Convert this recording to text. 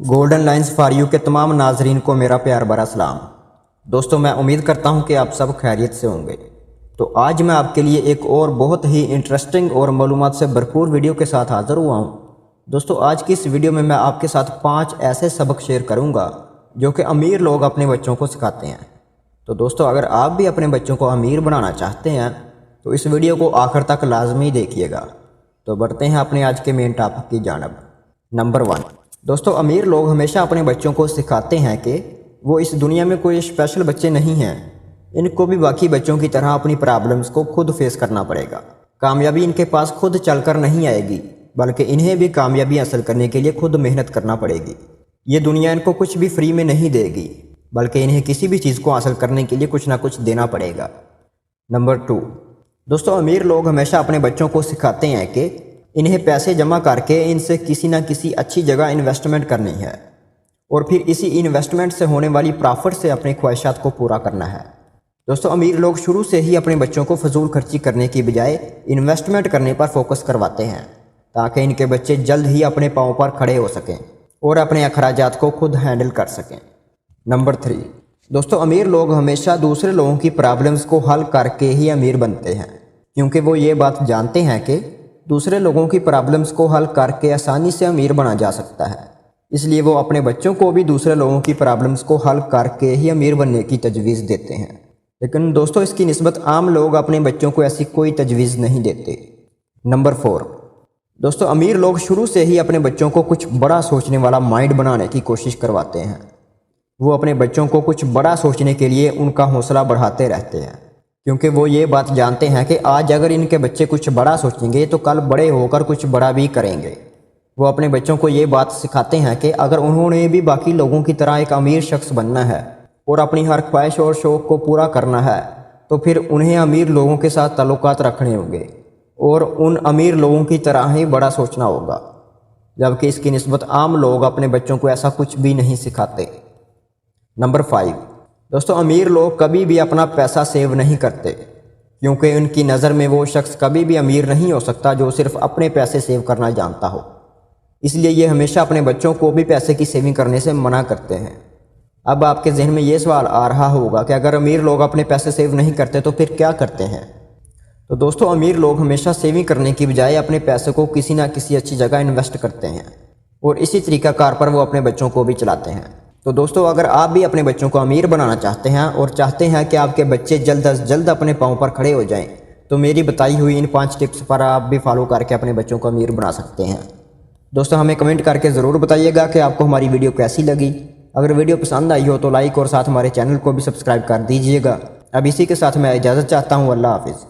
Golden lines for you کے تمام ناظرین کو میرا پیار بھرا سلام۔ دوستوں میں امید کرتا ہوں کہ آپ سب خیریت سے ہوں گے۔ تو آج میں آپ کے لیے ایک اور بہت ہی انٹرسٹنگ اور معلومات سے بھرپور ویڈیو کے ساتھ حاضر ہوا ہوں۔ دوستوں آج کی اس ویڈیو میں آپ کے ساتھ 5 ایسے سبق شیئر کروں گا جو کہ امیر لوگ اپنے بچوں کو سکھاتے ہیں۔ تو دوستوں اگر آپ بھی اپنے بچوں کو امیر بنانا چاہتے ہیں تو اس ویڈیو کو آخر تک لازمی دیکھیے گا۔ تو بڑھتے ہیں اپنے آج کے مین ٹاپک کی جانب۔ نمبر 1، دوستوں امیر لوگ ہمیشہ اپنے بچوں کو سکھاتے ہیں کہ وہ اس دنیا میں کوئی اسپیشل بچے نہیں ہیں، ان کو بھی باقی بچوں کی طرح اپنی پرابلمز کو خود فیس کرنا پڑے گا۔ کامیابی ان کے پاس خود چل کر نہیں آئے گی بلکہ انہیں بھی کامیابی حاصل کرنے کے لیے خود محنت کرنا پڑے گی۔ یہ دنیا ان کو کچھ بھی فری میں نہیں دے گی بلکہ انہیں کسی بھی چیز کو حاصل کرنے کے لیے کچھ نہ کچھ دینا پڑے گا۔ نمبر 2، دوستوں امیر لوگ ہمیشہ اپنے بچوں کو سکھاتے ہیں کہ انہیں پیسے جمع کر کے ان سے کسی نہ کسی اچھی جگہ انویسٹمنٹ کرنی ہے اور پھر اسی انویسٹمنٹ سے ہونے والی پرافٹ سے اپنی خواہشات کو پورا کرنا ہے۔ دوستوں امیر لوگ شروع سے ہی اپنے بچوں کو فضول خرچی کرنے کی بجائے انویسٹمنٹ کرنے پر فوکس کرواتے ہیں تاکہ ان کے بچے جلد ہی اپنے پاؤں پر کھڑے ہو سکیں اور اپنے اخراجات کو خود ہینڈل کر سکیں۔ نمبر 3، دوستوں امیر لوگ ہمیشہ دوسرے لوگوں کی پرابلمز کو حل کر کے ہی امیر بنتے ہیں، کیونکہ وہ یہ بات جانتے ہیں کہ دوسرے لوگوں کی پرابلمز کو حل کر کے آسانی سے امیر بنا جا سکتا ہے۔ اس لیے وہ اپنے بچوں کو بھی دوسرے لوگوں کی پرابلمز کو حل کر کے ہی امیر بننے کی تجویز دیتے ہیں۔ لیکن دوستوں اس کی نسبت عام لوگ اپنے بچوں کو ایسی کوئی تجویز نہیں دیتے۔ نمبر 4، دوستوں امیر لوگ شروع سے ہی اپنے بچوں کو کچھ بڑا سوچنے والا مائنڈ بنانے کی کوشش کرواتے ہیں۔ وہ اپنے بچوں کو کچھ بڑا سوچنے کے لیے ان کا حوصلہ بڑھاتے رہتے ہیں، کیونکہ وہ یہ بات جانتے ہیں کہ آج اگر ان کے بچے کچھ بڑا سوچیں گے تو کل بڑے ہو کر کچھ بڑا بھی کریں گے۔ وہ اپنے بچوں کو یہ بات سکھاتے ہیں کہ اگر انہوں نے بھی باقی لوگوں کی طرح ایک امیر شخص بننا ہے اور اپنی ہر خواہش اور شوق کو پورا کرنا ہے تو پھر انہیں امیر لوگوں کے ساتھ تعلقات رکھنے ہوں گے اور ان امیر لوگوں کی طرح ہی بڑا سوچنا ہوگا، جبکہ اس کی نسبت عام لوگ اپنے بچوں کو ایسا کچھ بھی نہیں سکھاتے۔ نمبر 5، دوستوں امیر لوگ کبھی بھی اپنا پیسہ سیو نہیں کرتے، کیونکہ ان کی نظر میں وہ شخص کبھی بھی امیر نہیں ہو سکتا جو صرف اپنے پیسے سیو کرنا جانتا ہو۔ اس لیے یہ ہمیشہ اپنے بچوں کو بھی پیسے کی سیونگ کرنے سے منع کرتے ہیں۔ اب آپ کے ذہن میں یہ سوال آ رہا ہوگا کہ اگر امیر لوگ اپنے پیسے سیو نہیں کرتے تو پھر کیا کرتے ہیں؟ تو دوستوں امیر لوگ ہمیشہ سیونگ کرنے کی بجائے اپنے پیسے کو کسی نہ کسی اچھی جگہ انویسٹ کرتے ہیں اور اسی طریقہ کار پر وہ اپنے بچوں کو بھی چلاتے ہیں۔ تو دوستوں اگر آپ بھی اپنے بچوں کو امیر بنانا چاہتے ہیں اور چاہتے ہیں کہ آپ کے بچے جلد از جلد اپنے پاؤں پر کھڑے ہو جائیں تو میری بتائی ہوئی ان 5 ٹپس پر آپ بھی فالو کر کے اپنے بچوں کو امیر بنا سکتے ہیں۔ دوستوں ہمیں کمنٹ کر کے ضرور بتائیے گا کہ آپ کو ہماری ویڈیو کیسی لگی۔ اگر ویڈیو پسند آئی ہو تو لائک اور ساتھ ہمارے چینل کو بھی سبسکرائب کر دیجیے گا۔ اب اسی کے ساتھ میں اجازت چاہتا ہوں۔ اللہ حافظ۔